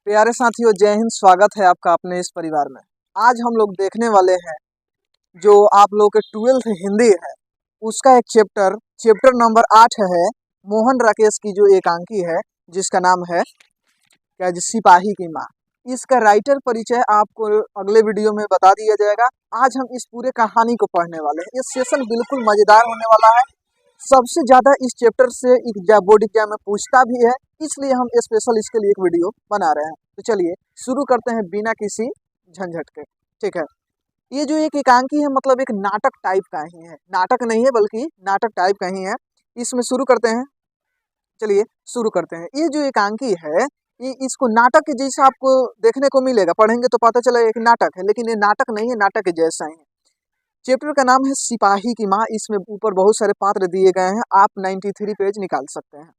प्यारे साथियों, जय हिंद। स्वागत है आपका अपने इस परिवार में। आज हम लोग देखने वाले हैं जो आप लोग के 12th हिंदी है उसका एक चैप्टर नंबर 8 है। मोहन राकेश की जो एकांकी है जिसका नाम है क्या जी, सिपाही की माँ। इसका राइटर परिचय आपको अगले वीडियो में बता दिया जाएगा। आज हम इस पूरे कहानी को पढ़ने वाले हैं। ये सेशन बिल्कुल मजेदार होने वाला है। सबसे ज्यादा इस चैप्टर से बोर्ड एग्जाम में पूछता भी है, इसलिए हम स्पेशल इसके लिए एक वीडियो बना रहे हैं। तो चलिए शुरू करते हैं बिना किसी झंझट के। ठीक है, ये जो एक एकांकी है मतलब एक नाटक टाइप का ही है। नाटक नहीं है बल्कि नाटक टाइप का ही है। इसमें शुरू करते हैं। चलिए शुरू करते हैं। ये जो एकांकी है ये इसको नाटक के जैसा आपको देखने को मिलेगा। पढ़ेंगे तो पता चला एक नाटक है, लेकिन ये नाटक नहीं है, नाटक के जैसा ही है। चैप्टर का नाम है सिपाही की माँ। इसमें ऊपर बहुत सारे पात्र दिए गए हैं। आप 93 पेज निकाल सकते हैं।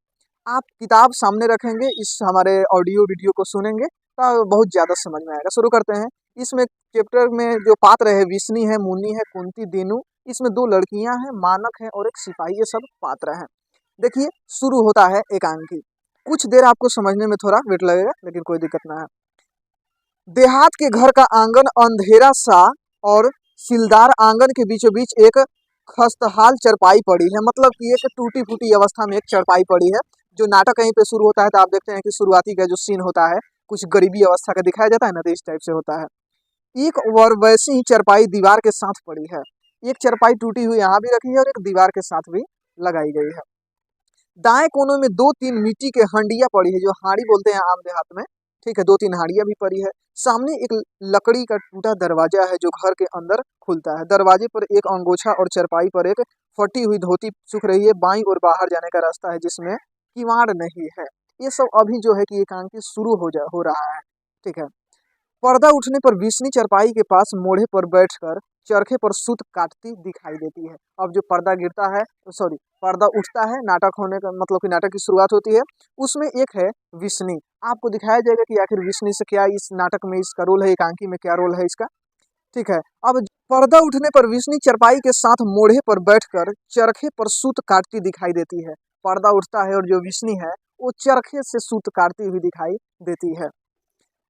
आप किताब सामने रखेंगे, इस हमारे ऑडियो वीडियो को सुनेंगे तो बहुत ज़्यादा समझ में आएगा। शुरू करते हैं। इसमें चैप्टर में जो पात्र है विष्णु है, मुन्नी है, कुंती, दीनू। इसमें 2 लड़कियां हैं, मानक है और एक सिपाही। ये सब पात्र हैं। देखिए शुरू होता है एकांकी। कुछ देर आपको समझने में थोड़ा वेट लगेगा, लेकिन कोई दिक्कत ना है। देहात के घर का आंगन अंधेरा सा और सिलदार आंगन के बीचों बीच एक खस्तहाल चरपाई पड़ी है। मतलब कि एक टूटी फूटी अवस्था में एक चरपाई पड़ी है। जो नाटक कहीं पे शुरू होता है तो आप देखते हैं कि शुरुआती का जो सीन होता है कुछ गरीबी अवस्था का दिखाया जाता है ना, तो इस टाइप से होता है। एक और वैसी ही चरपाई दीवार के साथ पड़ी है। एक चरपाई टूटी हुई यहाँ भी रखी है और एक दीवार के साथ भी लगाई गई है। दाएं कोनों में 2-3 मिट्टी के हंडिया पड़ी है, जो हाड़ी बोलते हैं आम देहात में। ठीक है, 2-3 हाड़ियां भी पड़ी है। सामने एक लकड़ी का टूटा दरवाजा है जो घर के अंदर खुलता है। दरवाजे पर एक अंगोछा और चरपाई पर एक फटी हुई धोती सूख रही है। बाईं ओर बाहर जाने का रास्ता है जिसमें किवाड़ नहीं है। ये सब अभी जो है कि एकांकी शुरू हो रहा है। ठीक है। पर्दा उठने पर विष्णु चरपाई के पास मोढ़े पर बैठकर चरखे पर सूत काटती दिखाई देती है। अब जो पर्दा गिरता है, सॉरी, पर्दा उठता है, नाटक होने का मतलब कि नाटक की शुरुआत होती है। उसमें एक है विष्णु। आपको दिखाया जाएगा कि आखिर विष्णु से क्या इस नाटक में इसका रोल है, एकांकी में क्या रोल है इसका। ठीक है। अब पर्दा उठने पर विष्णु चरपाई के साथ मोढ़े पर बैठकर चरखे पर सूत काटती दिखाई देती है। पर्दा उठता है और जो विष्णु है वो चरखे से सूत काटती हुई दिखाई देती है।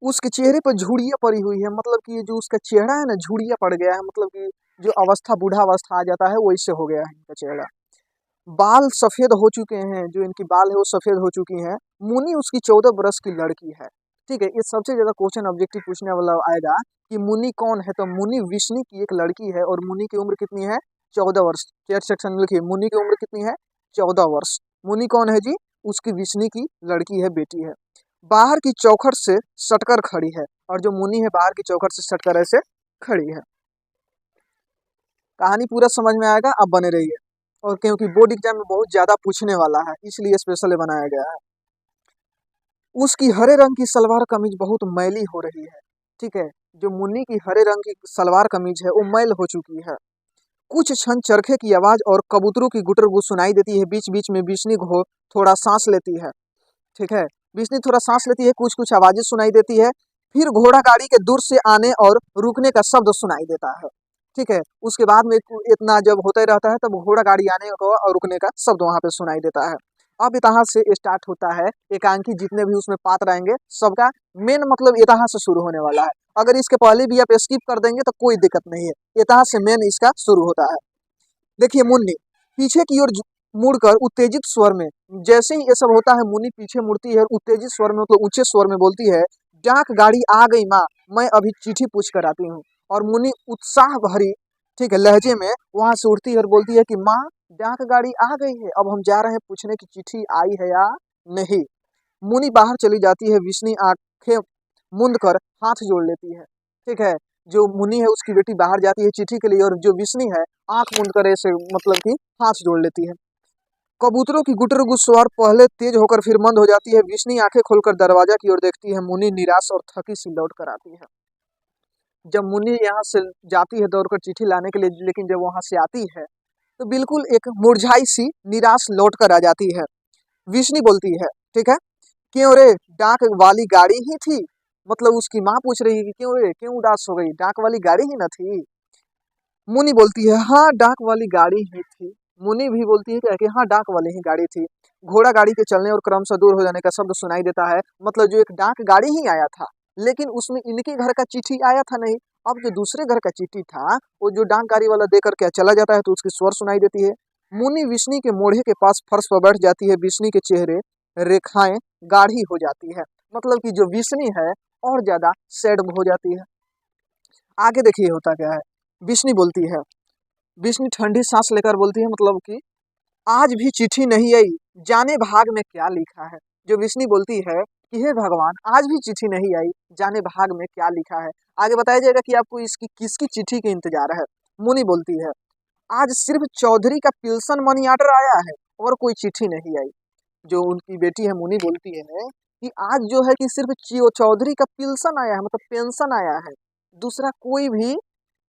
उसके चेहरे पर झुर्रियाँ पड़ी हुई है। मतलब कि ये जो उसका चेहरा है ना, झुर्रियाँ पड़ गया है। मतलब कि जो अवस्था, बूढ़ा अवस्था आ जाता है वैसे हो गया है इनका चेहरा। बाल सफेद हो चुके हैं, जो इनकी बाल है वो सफेद हो चुकी हैं। मुन्नी उसकी 14 बरस की लड़की है। ठीक है, ये सबसे ज्यादा क्वेश्चन ऑब्जेक्टिव पूछने वाला आएगा कि मुन्नी कौन है। तो मुन्नी विष्णु की एक लड़की है और मुन्नी की उम्र कितनी है? 14 वर्ष। चैट सेक्शन में लिखिए मुन्नी की उम्र कितनी है? 14 वर्ष। मुन्नी कौन है जी? उसकी विष्णु की लड़की है, बेटी है। बाहर की चौखट से सटकर खड़ी है और जो मुन्नी है बाहर की चौखट से सटकर ऐसे खड़ी है। कहानी पूरा समझ में आएगा, अब बने रहिए। और क्योंकि बोर्ड एग्जाम में बहुत ज्यादा पूछने वाला है इसलिए स्पेशल बनाया गया है। उसकी हरे रंग की सलवार कमीज बहुत मैली हो रही है। ठीक है, जो मुन्नी की हरे रंग की सलवार कमीज है वो मैल हो चुकी है। कुछ क्षण चरखे की आवाज और कबूतरों की गुटरगुट सुनाई देती है। बीच बीच में विष्णु घो थोड़ा सांस लेती है। ठीक है, विष्णु थोड़ा सांस लेती है, कुछ कुछ आवाजें सुनाई देती है। फिर घोड़ा गाड़ी के दूर से आने और रुकने का शब्द सुनाई देता है। ठीक है, उसके बाद में इतना जब होता ही रहता है तब घोड़ा गाड़ी आने को और रुकने का शब्द वहां पे सुनाई देता है। अब यहाँ से स्टार्ट होता है एकांकी। जितने भी उसमें पात्र आएंगे सबका मेन मतलब यहाँ से शुरू होने वाला है। अगर इसके पहले भी आप स्किप कर देंगे तो कोई दिक्कत नहीं है। यहाँ से मेन इसका शुरू होता है। देखिए मुन्नी पीछे की ओर मुड़कर उत्तेजित स्वर में, जैसे ही ये सब होता है मुन्नी पीछे मुड़ती है और उत्तेजित स्वर में मतलब ऊंचे स्वर में बोलती है, डाक गाड़ी आ गई माँ, मैं अभी चिट्ठी पूछ कर आती हूँ। और मुन्नी उत्साह भरी, ठीक है, लहजे में वहां से उठती है और बोलती है कि माँ डाक गाड़ी आ गई है, अब हम जा रहे हैं पूछने की चिट्ठी आई है या नहीं। मुन्नी बाहर चली जाती है। विष्णु आंखें मूंद कर हाथ जोड़ लेती है। ठीक है, जो मुन्नी है उसकी बेटी बाहर जाती है चिट्ठी के लिए और जो विष्णु है आंख मूंद कर ऐसे मतलब कि हाथ जोड़ लेती है। कबूतरों की गुटर गुस्वार पहले तेज होकर फिर मंद हो जाती है। विष्णु आंखें खोलकर दरवाजा की ओर देखती है। मुन्नी निराश और थकी सी लौट कर आती है। जब मुन्नी यहाँ से जाती है दौड़कर चिट्ठी लाने के लिए, लेकिन जब वहां से आती है तो बिल्कुल एक मुरझाई सी निराश लौट कर आ जाती है। विष्णु बोलती है, ठीक है, क्यों रे, डाक वाली गाड़ी ही थी? मतलब उसकी माँ पूछ रही है कि क्यों रे, क्यों उदास हो गई, डाक वाली गाड़ी ही न थी? मुन्नी बोलती है, हाँ डाक वाली गाड़ी ही थी, मुनि भी बोलती है क्या कि हाँ डाक वाली ही गाड़ी थी। घोड़ा गाड़ी के चलने और क्रमशः दूर हो जाने का शब्द सुनाई देता है, मतलब जो एक डाक गाड़ी ही आया था, लेकिन उसमें इनके घर का चिट्ठी आया था नहीं। अब जो दूसरे घर का चिट्ठी था वो जो डाक गाड़ी वाला दे करके चला जाता है तो उसकी स्वर सुनाई देती है। मुनि विष्णु के मोढ़े के पास फर्श पर बैठ जाती है, विष्णु के चेहरे रेखाएं गाढ़ी हो जाती है, मतलब कि जो विष्णु है और ज्यादा सैड हो जाती है। आगे देखिए होता क्या है। विष्णु बोलती है, विष्णु ठंडी सांस लेकर बोलती है, मतलब कि आज भी चिट्ठी नहीं आई, जाने भाग में क्या लिखा है। जो विष्णु बोलती है कि हे भगवान आज भी चिट्ठी नहीं आई, जाने भाग में क्या लिखा है। आगे बताया जाएगा कि आपको इसकी किसकी चिट्ठी के इंतजार है। मुनि बोलती है आज सिर्फ चौधरी का पिल्सन मनी आर्डर आया है और कोई चिट्ठी नहीं आई। जो उनकी बेटी है मुनि बोलती है कि आज जो है कि सिर्फ चौधरी का पिल्सन आया है, मतलब पेंशन आया है, दूसरा कोई भी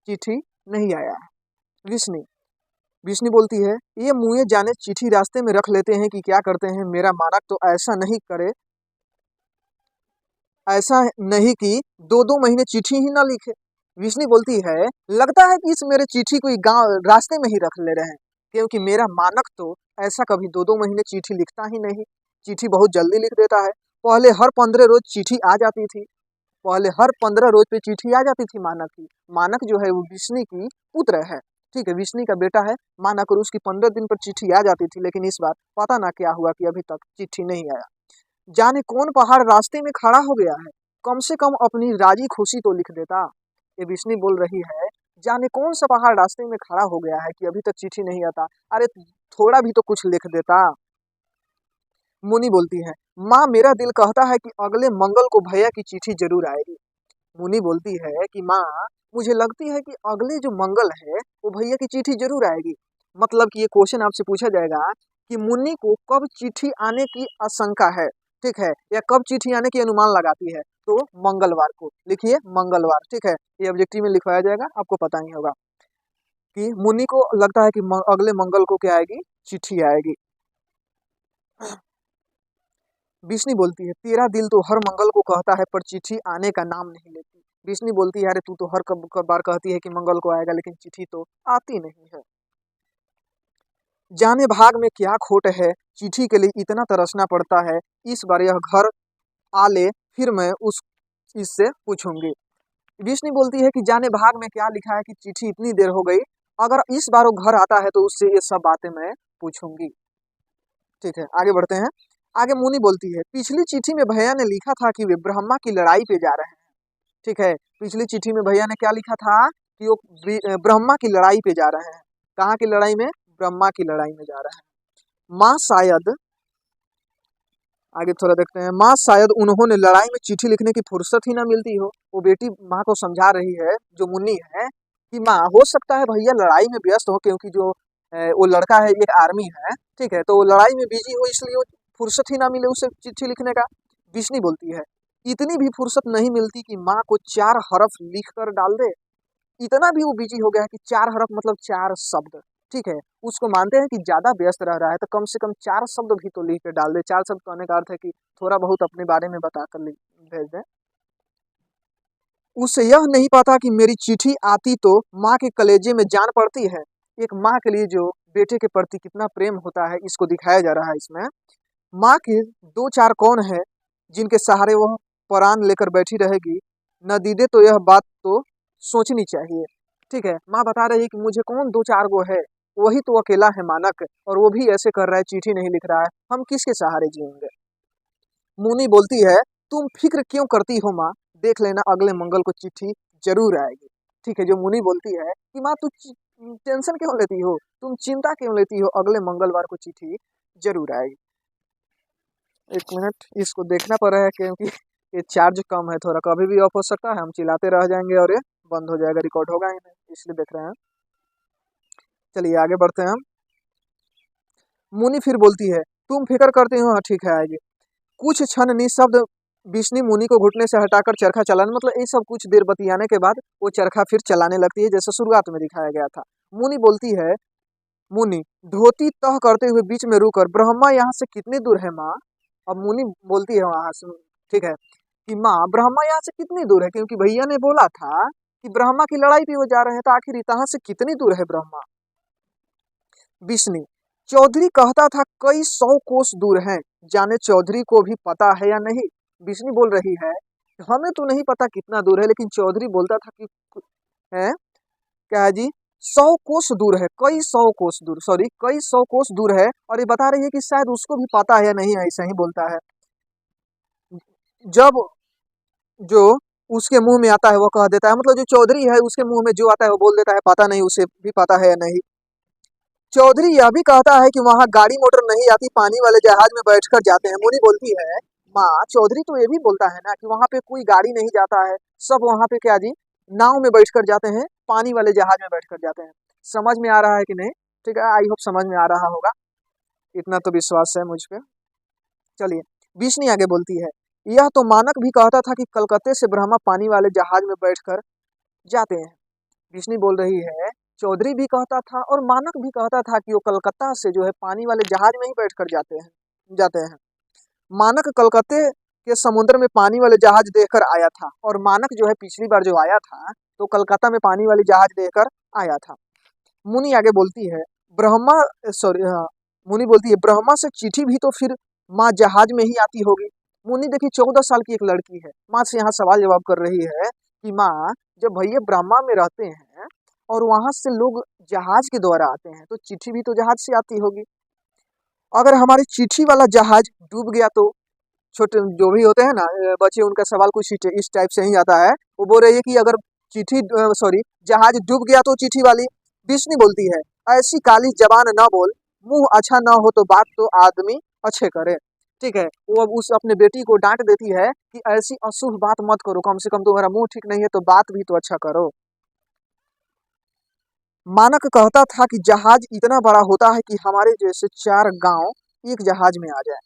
चिट्ठी नहीं आया है। विष्णु विष्णु बोलती है ये मुँहे जाने चिट्ठी रास्ते में रख लेते हैं कि क्या करते हैं, मेरा मानक तो ऐसा नहीं करे, ऐसा नहीं कि 2-2 महीने चिट्ठी ही ना लिखे। विष्णु बोलती है लगता है कि इस मेरे चिट्ठी को गांव रास्ते में ही रख ले रहे हैं, क्योंकि मेरा मानक तो ऐसा कभी 2-2 महीने चिट्ठी लिखता ही नहीं, चिट्ठी बहुत जल्दी लिख देता है। पहले हर 15 रोज चिट्ठी आ जाती थी, पहले हर 15 रोज पे चिट्ठी आ जाती थी मानक की। मानक जो है वो विष्णु की पुत्र है, ठीक है, विष्णु का बेटा है मानक, और उसकी 15 दिन पर चिट्ठी आ जाती थी, लेकिन इस बार पता ना क्या हुआ कि अभी तक चिट्ठी नहीं आया। जाने कौन पहाड़ रास्ते में खड़ा हो गया है, कम से कम अपनी राजी खुशी तो लिख देता। ये विष्णु बोल रही है जाने कौन सा पहाड़ रास्ते में खड़ा हो गया है कि अभी तक चिट्ठी नहीं आता, अरे थोड़ा भी तो कुछ लिख देता। मुनि बोलती है माँ मेरा दिल कहता है कि अगले मंगल को भैया की चिट्ठी जरूर आएगी। मुनि बोलती है कि माँ मुझे लगती है कि अगले जो मंगल है वो भैया की चिट्ठी जरूर आएगी। मतलब कि ये क्वेश्चन आपसे पूछा जाएगा कि मुन्नी को कब चिट्ठी आने की आशंका है, ठीक है, या कब चिट्ठी आने की अनुमान लगाती है, तो मंगलवार को लिखिए, मंगलवार, ठीक है, ये ऑब्जेक्टिव में लिखवाया जाएगा, आपको पता ही होगा कि मुन्नी को लगता है कि अगले मंगल को क्या आएगी, चिट्ठी आएगी। विष्णु बोलती है तेरा दिल तो हर मंगल को कहता है पर चिट्ठी आने का नाम नहीं लेती। विष्णु बोलती है अरे तू तो हर कब बार कहती है कि मंगल को आएगा, लेकिन चिट्ठी तो आती नहीं है। जाने भाग में क्या खोट है, चिट्ठी के लिए इतना तरसना पड़ता है, इस बार यह घर आ ले फिर मैं उस इससे पूछूंगी। विष्णु बोलती है कि जाने भाग में क्या लिखा है कि चिट्ठी इतनी देर हो गई, अगर इस बार वो घर आता है तो उससे ये सब बातें मैं पूछूंगी। ठीक है, आगे बढ़ते हैं। आगे मुनि बोलती है पिछली चिट्ठी में भैया ने लिखा था कि वे ब्रह्मा की लड़ाई पे जा रहे हैं, ठीक है, पिछली चिट्ठी में भैया ने क्या लिखा था कि वो ब्रह्मा की लड़ाई पे जा रहे हैं। कहाँ की लड़ाई में, ब्रह्मा की लड़ाई में जा रहे हैं। माँ शायद, आगे थोड़ा देखते हैं, माँ शायद उन्होंने लड़ाई में चिट्ठी लिखने की फुर्सत ही ना मिलती हो। वो बेटी माँ को समझा रही है जो मुन्नी है कि माँ हो सकता है भैया लड़ाई में व्यस्त हो, क्योंकि जो वो लड़का है एक आर्मी है, ठीक है, तो वो लड़ाई में बिजी हो इसलिए वो फुर्सत ही ना मिले उसे चिट्ठी लिखने का। विष्णु बोलती है इतनी भी फुर्सत नहीं मिलती कि माँ को 4 हरफ लिख कर डाल दे। इतना भी वो बिजी हो गया है कि 4 हरफ मतलब 4 शब्द, ठीक है, उसको मानते हैं कि ज्यादा व्यस्त रह रहा है तो कम से कम 4 शब्द भी तो लिख के डाल दे। 4 शब्द कहने का अर्थ है कि थोड़ा बहुत अपने बारे में बता कर भेज दे। उसे यह नहीं पता कि मेरी चिट्ठी आती तो माँ के कलेजे में जान पड़ती है। एक माँ के लिए जो बेटे के प्रति कितना प्रेम होता है इसको दिखाया जा रहा है इसमें। माँ के 2-4 कौन है जिनके सहारे वह प्राण लेकर बैठी रहेगी, न दीदे तो यह बात तो सोचनी चाहिए। ठीक है, माँ बता रही है कि मुझे कौन 2-4 गो है, वही तो अकेला है मानक, और वो भी ऐसे कर रहा है, चिट्ठी नहीं लिख रहा है, हम किसके सहारे जिएंगे। मुनी बोलती है तुम फिक्र क्यों करती हो माँ, देख लेना अगले मंगल को चिट्ठी जरूर आएगी। ठीक है, जो मुनी बोलती है कि माँ तू टेंशन क्यों लेती हो, तुम चिंता क्यों लेती हो, अगले मंगलवार को चिट्ठी जरूर आएगी। 1 मिनट, इसको देखना पड़ रहा है क्योंकि ये चार्ज कम है थोड़ा, कभी भी ऑफ हो सकता है, हम चिल्लाते रह जाएंगे और ये बंद हो जाएगा, रिकॉर्ड होगा ही नहीं, इसलिए देख रहे हैं। चलिए आगे बढ़ते हैं हम। मुनि फिर बोलती है तुम फिक्र करती हो, हाँ ठीक है आएगी। कुछ क्षण निशब्द विष्णु मुनि को घुटने से हटाकर चरखा चलाने, मतलब ये सब कुछ देर बतियाने के बाद वो चरखा फिर चलाने लगती है जैसे शुरुआत में दिखाया गया था। मुनि बोलती है, मुनि धोती तह करते हुए बीच में रुकर ब्रह्मा यहाँ से कितनी दूर है माँ। अब मुनि बोलती है वहां से, ठीक है, कि माँ ब्रह्मा यहाँ से कितनी दूर है, क्योंकि भैया ने बोला था कि ब्रह्मा की लड़ाई पे वो जा रहे हैं, तो आखिर यहाँ से कितनी दूर है ब्रह्मा। बिस्नी, चौधरी कहता था कई 100 कोस दूर हैं, जाने चौधरी को भी पता है या नहीं। बिस्नी बोल रही है हमें तो नहीं पता कितना दूर है, लेकिन चौधरी बोलता था कि है क्या है जी, 100 कोस दूर है, कई 100 कोस दूर, सॉरी कई 100 कोस दूर है। और ये बता रही है कि शायद उसको भी पता है या नहीं, ऐसा ही बोलता है। जब जो उसके मुंह में आता है वो कह देता है, मतलब जो चौधरी है उसके मुंह में जो आता है वो बोल देता है, पता नहीं उसे भी पता है या नहीं। चौधरी यह भी कहता है कि वहाँ गाड़ी मोटर नहीं आती, पानी वाले जहाज में बैठकर जाते हैं। मुनी बोलती है माँ, चौधरी तो ये भी बोलता है ना कि वहाँ पे कोई गाड़ी नहीं जाता है, सब वहाँ पे क्या जी, नाव में बैठकर जाते हैं, पानी वाले जहाज में बैठकर जाते हैं। समझ में आ रहा है कि नहीं? ठीक है, आई होप समझ में आ रहा होगा, इतना तो विश्वास है मुझ पे। चलिए, विष्णु आगे बोलती है यह तो मानक भी कहता था कि कलकत्ते से ब्रह्मा पानी वाले जहाज में बैठकर जाते हैं। विष्णु बोल रही है चौधरी भी कहता था और मानक भी कहता था कि वो कलकत्ता से जो है पानी वाले जहाज में ही बैठकर जाते हैं। मानक कलकत्ते के समुद्र में पानी वाले जहाज देखकर आया था, और मानक जो है पिछली बार जो आया था तो कलकत्ता में पानी वाली जहाज देखकर आया था। मुनि आगे बोलती है ब्रह्मा सॉरी मुनि बोलती है ब्रह्मा से चिट्ठी भी तो फिर माँ जहाज में ही आती होगी। मुनि देखिए 14 साल की एक लड़की है, माँ से यहाँ सवाल जवाब कर रही है कि माँ, जब भैया ब्रह्मा में रहते हैं और वहां से लोग जहाज के द्वारा आते हैं तो चिट्ठी भी तो जहाज से आती होगी। अगर हमारी चिट्ठी वाला जहाज डूब गया तो, छोटे जो भी होते हैं ना बच्चे, उनका सवाल कुछ इस टाइप से ही आता है। वो बोल रही है कि अगर चिट्ठी सॉरी जहाज डूब गया तो चिट्ठी वाली। विष्णु बोलती है ऐसी काली जबान न बोल, मुंह अच्छा न हो तो बात तो आदमी अच्छे करे। ठीक है, वो अब उस अपने बेटी को डांट देती है कि ऐसी अशुभ बात मत करो, कम से कम तुम्हारा मुंह ठीक नहीं है तो बात भी तो अच्छा करो। मानक कहता था कि जहाज इतना बड़ा होता है कि हमारे जैसे 4 गांव एक जहाज में आ जाए।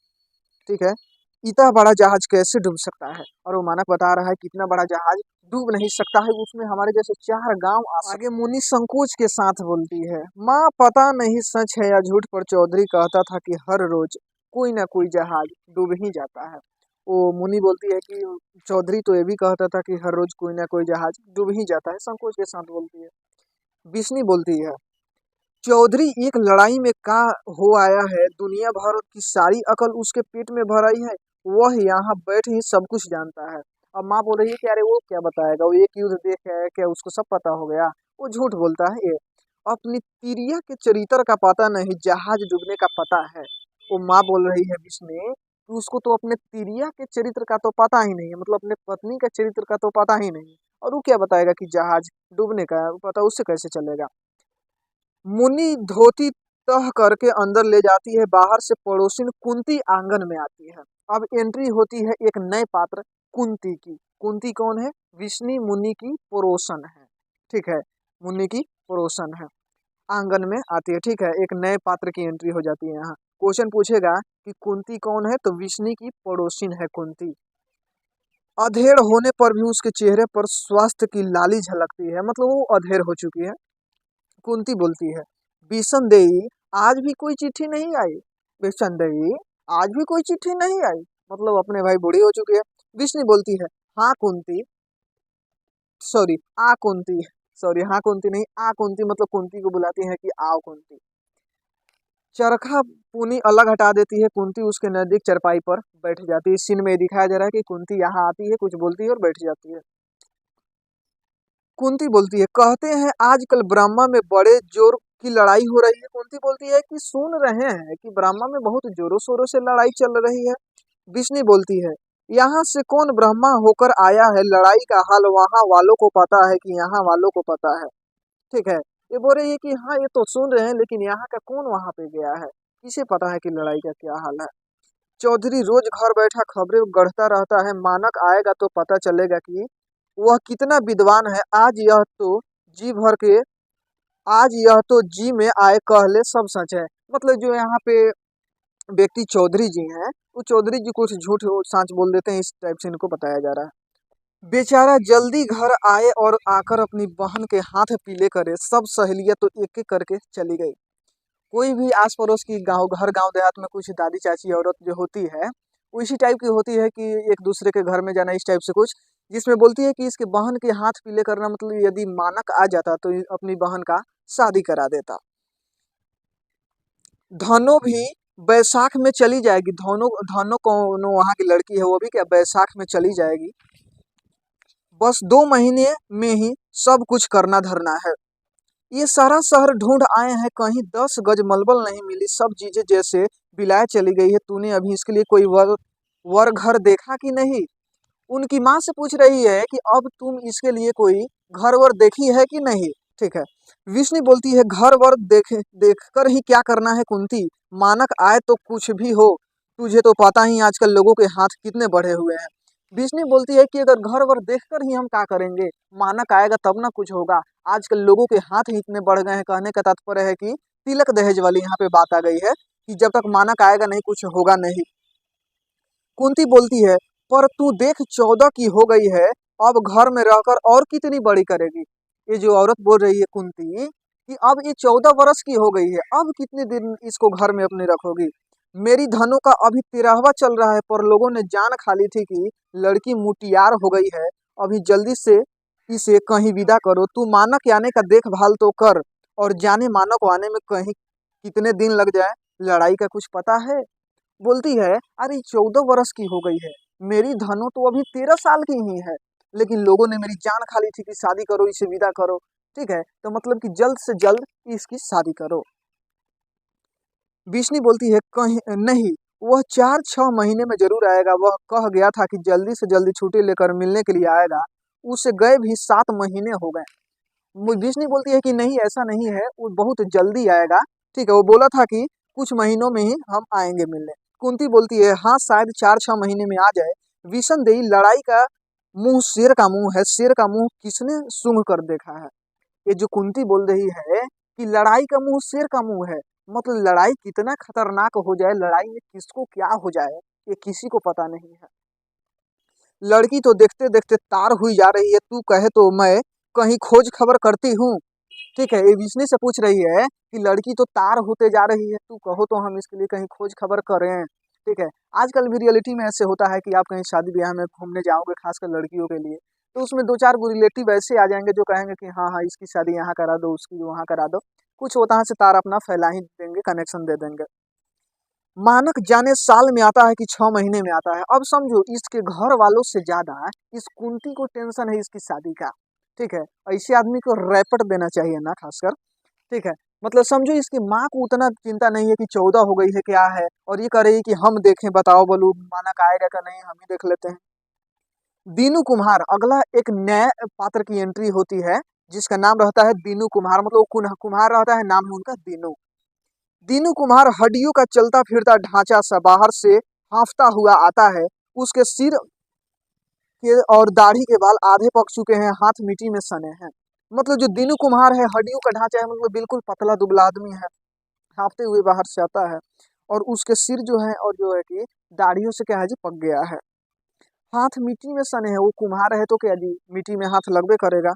ठीक है, इतना बड़ा जहाज कैसे डूब सकता है? और वो मानक बता रहा है कि इतना बड़ा जहाज डूब नहीं सकता है, उसमें हमारे जैसे 4 गांव आ सकते। आगे मुनि संकोच के साथ बोलती है माँ, पता नहीं सच है या झूठ, पर चौधरी कहता था कि हर रोज कोई ना कोई जहाज डूब ही जाता है। वो मुनि बोलती है कि चौधरी तो ये भी कहता था कि हर रोज कोई ना कोई जहाज डूब ही जाता है, संकोच के साथ बोलती है। विष्णु बोलती है चौधरी एक लड़ाई में का हो आया है, दुनिया भर की सारी अकल उसके पेट में भर आई है, वह यहाँ बैठ ही सब कुछ जानता है। अब माँ बोल रही है कि अरे वो क्या बताएगा, वो एक युद्ध देख है क्या, उसको सब पता हो गया? वो झूठ बोलता है ये, अपनी तिरिया के चरित्र का पता नहीं, जहाज डूबने का पता है। वो माँ बोल रही है विष्णु कि उसको तो अपने तिरिया के चरित्र का तो पता ही नहीं है, मतलब अपने पत्नी का चरित्र का तो पता ही नहीं, और वो क्या बताएगा कि जहाज डूबने का पता उससे कैसे चलेगा। मुनि धोती तह करके अंदर ले जाती है, बाहर से पड़ोसिन कुंती आंगन में आती है। अब एंट्री होती है एक नए पात्र कुंती की। कुंती कौन है? विष्णु मुनि की पड़ोसन है। ठीक है, मुनि की पड़ोसन है, आंगन में आती है। ठीक है, एक नए पात्र की एंट्री हो जाती है। यहाँ क्वेश्चन पूछेगा कि कुंती कौन है, तो विष्णु की पड़ोसिन है कुंती। अधेड़ होने पर भी उसके चेहरे पर स्वास्थ्य की लाली झलकती है, मतलब वो अधेड़ हो चुकी है। कुंती बोलती है विषमदेही, आज भी कोई चिट्ठी नहीं आई। विषमदेही, आज भी कोई चिट्ठी नहीं आई, मतलब अपने भाई बूढ़ी हो चुकी है। विष्णु बोलती है हाँ कुंती, सॉरी आ कुंती, सॉरी हाँ कुंती नहीं, आ कुंती, मतलब कुंती को बुलाती है कि आओ कुंती। चरखा पुनी अलग हटा देती है, कुंती उसके नजदीक चरपाई पर बैठ जाती है। इस सीन में दिखाया जा रहा है कि कुंती यहाँ आती है, कुछ बोलती है और बैठ जाती है। कुंती बोलती है कहते हैं आजकल ब्रह्मा में बड़े जोर की लड़ाई हो रही है। कुंती बोलती है कि सुन रहे हैं कि ब्रह्मा में बहुत जोरों शोरों से लड़ाई चल रही है। विष्णु बोलती है यहाँ से कौन ब्रह्मा होकर आया है, लड़ाई का हाल वहाँ वालों को पता है कि यहाँ वालों को पता है। ठीक है, ये बोल रही है कि हाँ ये तो सुन रहे हैं, लेकिन यहाँ का कौन वहां पे गया है, किसे पता है कि लड़ाई का क्या हाल है। चौधरी रोज घर बैठा खबरें गढ़ता रहता है, मानक आएगा तो पता चलेगा कि वह कितना विद्वान है। जी भर के आज यह तो जी में आए कह ले सब सच है। मतलब जो यहाँ पे व्यक्ति चौधरी जी हैं, वो चौधरी जी कुछ झूठ और सच बोल देते हैं, इस टाइप से इनको बताया जा रहा है। बेचारा जल्दी घर आए और आकर अपनी बहन के हाथ पीले करे, सब सहेलियां तो एक एक करके चली गई। कोई भी आस पड़ोस की गांव, घर गांव देहात में कुछ दादी चाची औरत जो होती है वो इसी टाइप की होती है कि एक दूसरे के घर में जाना, इस टाइप से कुछ, जिसमें बोलती है कि इसके बहन के हाथ पीले करना मतलब यदि मानक आ जाता तो अपनी बहन का शादी करा देता। धनो भी बैसाख में चली जाएगी। धनो धनो कौन वहाँ की लड़की है, वो भी क्या बैसाख में चली जाएगी। बस 2 महीने में ही सब कुछ करना धरना है। ये सारा शहर ढूंढ आए हैं, कहीं 10 गज मलबल नहीं मिली, सब चीजें जैसे बिलाए चली गई है। तूने अभी इसके लिए कोई वर घर देखा कि नहीं? उनकी माँ से पूछ रही है कि अब तुम इसके लिए कोई घर वर देखी है कि नहीं। ठीक है। विष्णु बोलती है घर वर देख कर ही क्या करना है कुंती, मानक आए तो कुछ भी हो, तुझे तो पता ही आजकल लोगों के हाथ कितने बढ़े हुए हैं। विष्णु बोलती है कि अगर घर वर देख कर ही हम क्या करेंगे, मानक आएगा तब ना कुछ होगा। आजकल लोगों के हाथ ही इतने बढ़ गए हैं। कहने का तात्पर्य है कि तिलक दहेज वाली यहाँ पे बात आ गई है कि जब तक मानक आएगा नहीं कुछ होगा नहीं। कुंती बोलती है पर तू देख 14 की हो गई है, अब घर में रहकर और कितनी बड़ी करेगी। ये जो औरत बोल रही है कुंती कि अब ये 14 वर्ष की हो गई है, अब कितने दिन इसको घर में अपने रखोगी। मेरी धनों का अभी 13वां चल रहा है, पर लोगों ने जान खाली थी कि लड़की मुटियार हो गई है। अभी जल्दी से इसे कहीं विदा करो। तू मानक आने का देखभाल तो कर, और जाने मानक आने में कहीं कितने दिन लग जाए, लड़ाई का कुछ पता है। बोलती है अरे 14 वर्ष की हो गई है, मेरी धनो तो अभी 13 साल की ही है, लेकिन लोगों ने मेरी जान खा ली थी कि शादी करो, इसे विदा करो। ठीक है, तो मतलब कि जल्द से जल्द इसकी शादी करो। विष्णु बोलती है कहीं नहीं, वह 4-6 महीने में जरूर आएगा। वह कह गया था कि जल्दी से जल्दी छुट्टी लेकर मिलने के लिए आएगा, उसे गए भी 7 महीने हो गए। विष्णु बोलती है कि नहीं ऐसा नहीं है, वो बहुत जल्दी आएगा। ठीक है, वो बोला था कि कुछ महीनों में ही हम आएंगे मिलने। कुंती बोलती है हाँ शायद 4-6 महीने में आ जाए। विषम देई लड़ाई का मुंह शेर का मुंह है, शेर का मुंह किसने सूंघ कर देखा है। ये जो कुंती बोल रही है कि लड़ाई का मुंह शेर का मुंह है, मतलब लड़ाई कितना खतरनाक हो जाए, लड़ाई में किसको क्या हो जाए ये किसी को पता नहीं है। लड़की तो देखते देखते तार हुई जा रही है, तू कहे तो मैं कहीं खोज खबर करती हूँ। ठीक है, ये विष्णु से पूछ रही है कि लड़की तो तार होते जा रही है, तू कहो तो हम इसके लिए कहीं खोज खबर करें। ठीक है, आजकल भी रियलिटी में ऐसे होता है कि आप कहीं शादी ब्याह में घूमने जाओगे, खासकर लड़कियों के लिए, तो उसमें 2-4 रिलेटिव ऐसे आ जाएंगे जो कहेंगे कि हाँ हाँ इसकी शादी यहाँ करा दो, उसकी वहाँ करा दो। कुछ वहाँ से तार अपना फैला ही देंगे, कनेक्शन दे देंगे। मानक जाने साल में आता है कि 6 महीने में आता है। अब समझो इसके घर वालों से ज्यादा इस कुंती को टेंशन है इसकी शादी का। ठीक है, ऐसे आदमी को रैपट देना चाहिए ना खासकर। ठीक है, मतलब समझो इसकी माँ को उतना चिंता नहीं है कि 14 हो गई है क्या है, और ये कह रही है कि हम देखें, बताओ बोलू मानक आएगा क्या नहीं, हम ही देख लेते हैं। दीनू कुम्हार अगला एक नए पात्र की एंट्री होती है, जिसका नाम रहता है दीनू कुम्हार, मतलब कुम्हार रहता है, नाम है उनका दीनू। दीनू कुम्हार हड्डियों का चलता फिरता ढांचा सा बाहर से हांफता हुआ आता है। उसके सिर के और दाढ़ी के बाल आधे पक चुके हैं, हाथ मिट्टी में सने हैं। मतलब जो दीनू कुम्हार है हड्डियों का ढांचा है, मतलब बिल्कुल पतला दुबला आदमी है, हांफते हुए बाहर से आता है। और उसके सिर जो है और जो है कि दाढ़ियों से क्या है जी पक गया है, हाथ मिट्टी में सने हैं। वो कुम्हार है तो क्या जी मिट्टी में हाथ लगबे करेगा।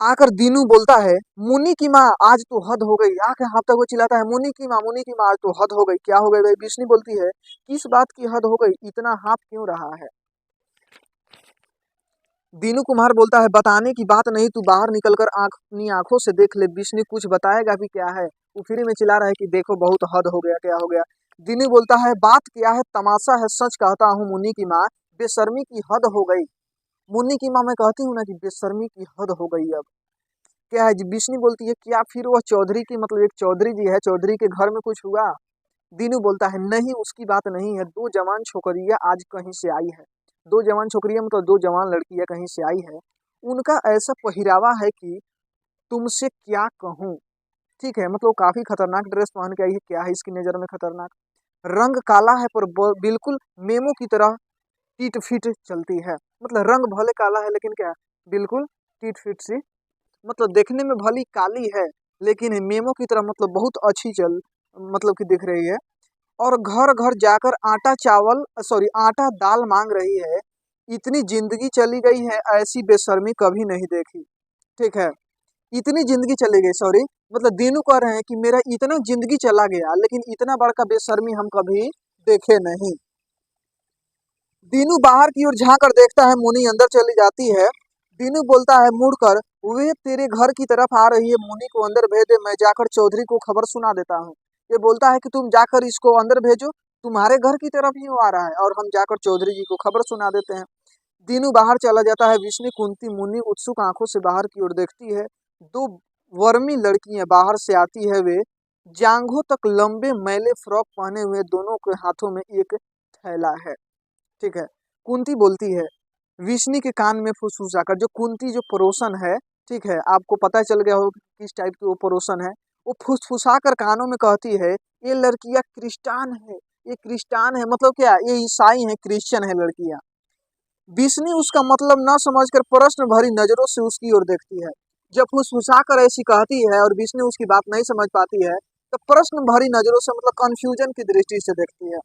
आकर दीनू बोलता है मुनि की माँ आज तो हद हो गई, आके हाँफता हुआ चिल्लाता है मुनि की माँ, मुनि की माँ आज तो हद हो गई। क्या हो गई भाई? विष्णु बोलती है किस बात की हद हो गई, इतना हाँफ क्यों रहा है। दीनू कुमार बोलता है बताने की बात नहीं, तू बाहर निकलकर अपनी आंखों से देख ले। विष्णु कुछ बताएगा भी क्या है, वो फिर में चिल्ला रहा है कि देखो बहुत हद हो गया, क्या हो गया। दीनू बोलता है बात क्या है, तमाशा है, सच कहता हूँ मुनि की माँ, बेशर्मी की हद हो गई। मुन्नी की माँ मैं कहती हूँ ना कि बेशर्मी की हद हो गई अब। क्या है जी? विष्णु बोलती है क्या फिर वह चौधरी की, मतलब एक चौधरी जी है, चौधरी के घर में कुछ हुआ? दीनू बोलता है नहीं उसकी बात नहीं है, 2 जवान छोकरियां आज कहीं से आई है। 2 जवान छोकरियां मतलब 2 जवान लड़कियां कहीं से आई है। उनका ऐसा पहरावा है कि तुमसे क्या कहूँ। ठीक है, मतलब काफी खतरनाक ड्रेस पहन के आई है। क्या है इसकी नजर में खतरनाक? रंग काला है पर बिल्कुल मेमो की तरह टीट फिट चलती है। मतलब रंग भले काला है लेकिन क्या बिल्कुल टीट फिट सी, मतलब देखने में भली काली है लेकिन मेमो की तरह मतलब बहुत अच्छी चल मतलब कि दिख रही है। और घर घर जाकर आटा चावल सॉरी आटा दाल मांग रही है। इतनी जिंदगी चली गई है, ऐसी बेशर्मी कभी नहीं देखी। ठीक है, इतनी जिंदगी चली गई, सॉरी मतलब दीनू कह रहे हैं कि मेरा इतना जिंदगी चला गया लेकिन इतना बड़का बेशर्मी हम कभी देखे नहीं। दीनू बाहर की ओर झांक कर देखता है, मुनी अंदर चली जाती है। दीनू बोलता है मुड़कर वे तेरे घर की तरफ आ रही है, मुनी को अंदर भेज दे, मैं जाकर चौधरी को खबर सुना देता हूँ। ये बोलता है कि तुम जाकर इसको अंदर भेजो, तुम्हारे घर की तरफ ही वो आ रहा है, और हम जाकर चौधरी जी को खबर सुना देते हैं। दीनू बाहर चला जाता है। विष्णु, कुंती, मुन्नी उत्सुक आंखों से बाहर की ओर देखती है। दो वर्मी लड़कियां बाहर से आती है। वे जांघों तक लंबे मैले फ्रॉक पहने हुए, दोनों के हाथों में एक थैला है। ठीक है। कुंती बोलती है विष्णु के कान में फुसफुसाकर, जो कुंती जो पड़ोसन है, ठीक है, आपको पता चल गया हो कि किस टाइप की वो पड़ोसन है। वो फुसफुसाकर कानों में कहती है ये लड़कियां क्रिस्टान है, ये क्रिस्टान है, मतलब क्या, ये ईसाई है, क्रिश्चियन है लड़कियां। विष्णु उसका मतलब न समझकर प्रश्न भरी नजरों से उसकी ओर देखती है। जब फुसफुसाकर ऐसी कहती है और विष्णु उसकी बात नहीं समझ पाती है, तो प्रश्न भरी नजरों से मतलब कंफ्यूजन की दृष्टि से देखती है।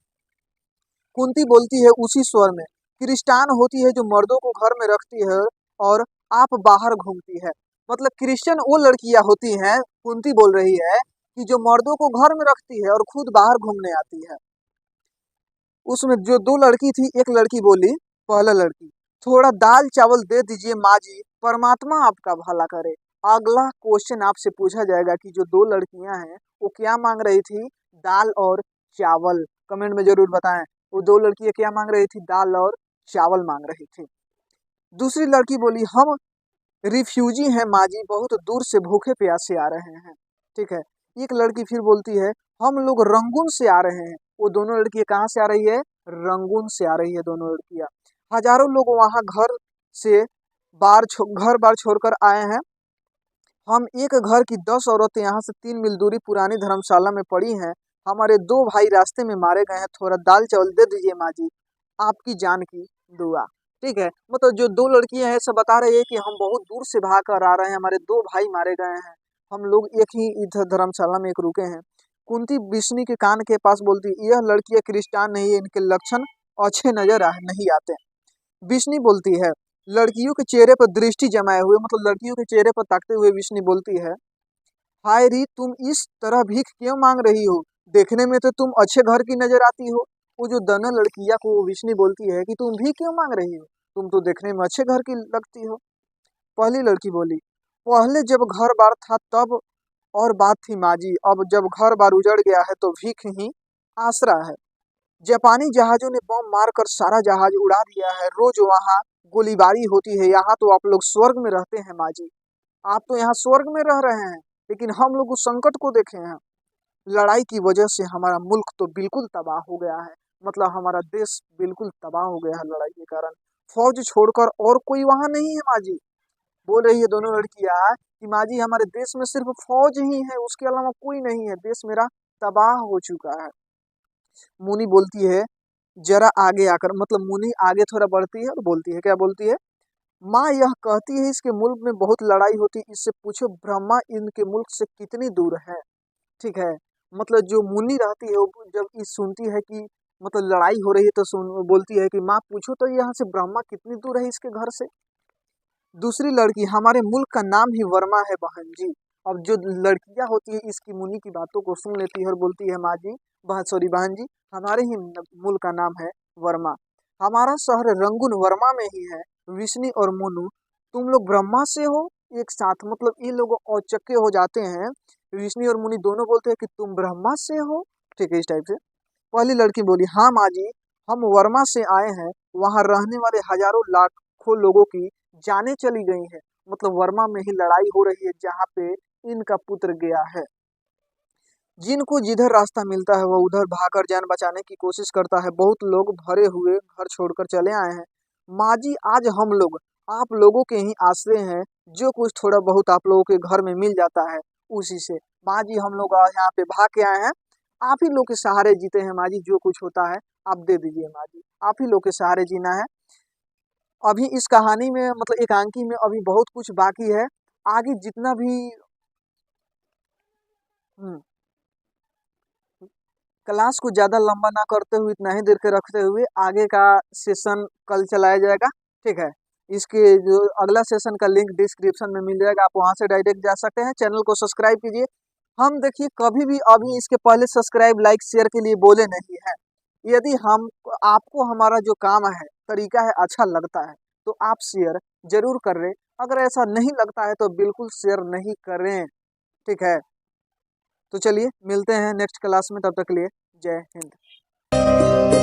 कुंती बोलती है उसी स्वर में, क्रिस्टान होती है जो मर्दों को घर में रखती है और आप बाहर घूमती है। मतलब क्रिश्चियन वो लड़कियां होती हैं, कुंती बोल रही है, कि जो मर्दों को घर में रखती है और खुद बाहर घूमने आती है। उसमें जो दो लड़की थी, एक लड़की बोली, पहला लड़की, थोड़ा दाल चावल दे दीजिए माँ जी, परमात्मा आपका भला करे। अगला क्वेश्चन आपसे पूछा जाएगा कि जो दो लड़कियां हैं वो क्या मांग रही थी, दाल और चावल। कमेंट में जरूर बताएं, वो दो लड़कियां क्या मांग रही थी, दाल और चावल मांग रही थी। दूसरी लड़की बोली हम रिफ्यूजी हैं माँ जी, बहुत दूर से भूखे प्यासे आ रहे हैं। ठीक है। एक लड़की फिर बोलती है हम लोग रंगून से आ रहे हैं। वो दोनों लड़कियां कहाँ से आ रही है, रंगून से आ रही है दोनों लड़कियां। हजारों लोग वहां से घर बार छोड़कर आए हैं। हम एक घर की 10 औरतें यहाँ से 3 मील दूरी पुरानी धर्मशाला में पड़ी हैं। हमारे दो भाई रास्ते में मारे गए हैं, थोड़ा दाल चावल दे दीजिए माँ जी, आपकी जान की दुआ। ठीक है। मतलब जो दो लड़कियां हैं सब बता रही है कि हम बहुत दूर से भाग कर आ रहे हैं, हमारे दो भाई मारे गए हैं, हम लोग एक ही इधर धर्मशाला में एक रुके हैं। कुंती विष्णु के कान के पास बोलती यह लड़कियां क्रिस्टान नहीं है, इनके लक्षण अच्छे नजर नहीं आते। विष्णु बोलती है लड़कियों के चेहरे पर दृष्टि जमाए हुए, मतलब लड़कियों के चेहरे पर ताकते हुए विष्णु बोलती है हाय री, तुम इस तरह भीख क्यों मांग रही हो, देखने में तो तुम अच्छे घर की नजर आती हो। वो जो दोनों लड़कियां को विष्णु बोलती है कि तुम भीख क्यों मांग रही हो, तुम तो देखने में अच्छे घर की लगती हो। पहली लड़की बोली पहले जब घर बार था तब और बात थी माँ जी, अब जब घर बार उजड़ गया है तो भीख ही आसरा है। जापानी जहाजों ने बम मारकर सारा जहाज उड़ा दिया है, रोज वहाँ गोलीबारी होती है। यहाँ तो आप लोग स्वर्ग में रहते हैं माँ जी, आप तो यहाँ स्वर्ग में रह रहे हैं, लेकिन हम लोग उस संकट को देखे हैं। लड़ाई की वजह से हमारा मुल्क तो बिल्कुल तबाह हो गया है, मतलब हमारा देश बिल्कुल तबाह हो गया है लड़ाई के कारण। फौज छोड़कर और कोई वहां नहीं है माँ जी। बोल रही है दोनों लड़कियां कि माँ जी हमारे देश में सिर्फ फौज ही है, उसके अलावा कोई नहीं है, देश मेरा तबाह हो चुका है। मुनी बोलती है जरा आगे आकर, मतलब मुनी आगे थोड़ा बढ़ती है और बोलती है, क्या बोलती है, माँ यह कहती है इसके मुल्क में बहुत लड़ाई होती, इससे पूछो ब्रह्मा इनके मुल्क से कितनी दूर है। ठीक है। मतलब जो मुनि रहती है वो जब ये सुनती है कि मतलब लड़ाई हो रही है तो सुन बोलती है कि माँ पूछो तो यहाँ से ब्रह्मा कितनी दूर है इसके घर से। दूसरी लड़की हमारे मुल्क का नाम ही वर्मा है बहन जी। अब जो लड़कियां होती है इसकी मुनि की बातों को सुन लेती है और बोलती है माँ जी, बहन जी, हमारे ही मुल्क का नाम है वर्मा, हमारा शहर रंगून वर्मा में ही है। विष्णु और मोनू तुम लोग ब्रह्मा से हो एक साथ, मतलब ये लोग औचक्के हो जाते हैं। विष्णु और मुनि दोनों बोलते हैं कि तुम ब्रह्मा से हो। ठीक है, इस टाइप से। पहली लड़की बोली हाँ माँ जी, हम वर्मा से आए हैं, वहाँ रहने वाले हजारों लाखों लोगों की जाने चली गई हैं। मतलब वर्मा में ही लड़ाई हो रही है जहाँ पे इनका पुत्र गया है। जिनको जिधर रास्ता मिलता है वह उधर भागकर जान बचाने की कोशिश करता है। बहुत लोग भरे हुए घर छोड़कर चले आए हैं। माँ जी आज हम लोग आप लोगों के ही आश्रय हैं, जो कुछ थोड़ा बहुत आप लोगों के घर में मिल जाता है उसी से। माँ जी हम लोग यहाँ पे भाग के आए हैं, आप ही लोग के सहारे जीते हैं माँ जी, जो कुछ होता है आप दे दीजिए माँ जी, आप ही लोग के सहारे जीना है। अभी इस कहानी में मतलब एकांकी में अभी बहुत कुछ बाकी है। आगे जितना भी हम्म, क्लास को ज्यादा लंबा ना करते हुए इतना ही देर के रखते हुए आगे का सेशन कल चलाया जाएगा। ठीक है। इसके जो अगला सेशन का लिंक डिस्क्रिप्शन में मिल जाएगा, आप वहां से डायरेक्ट जा सकते हैं। चैनल को सब्सक्राइब कीजिए। हम देखिए कभी भी अभी इसके पहले सब्सक्राइब लाइक शेयर के लिए बोले नहीं है। यदि हम आपको हमारा जो काम है तरीका है अच्छा लगता है तो आप शेयर जरूर कर रहे, अगर ऐसा नहीं लगता है तो बिल्कुल शेयर नहीं करें। ठीक है। तो चलिए मिलते हैं नेक्स्ट क्लास में, तब तक के लिए जय हिंद।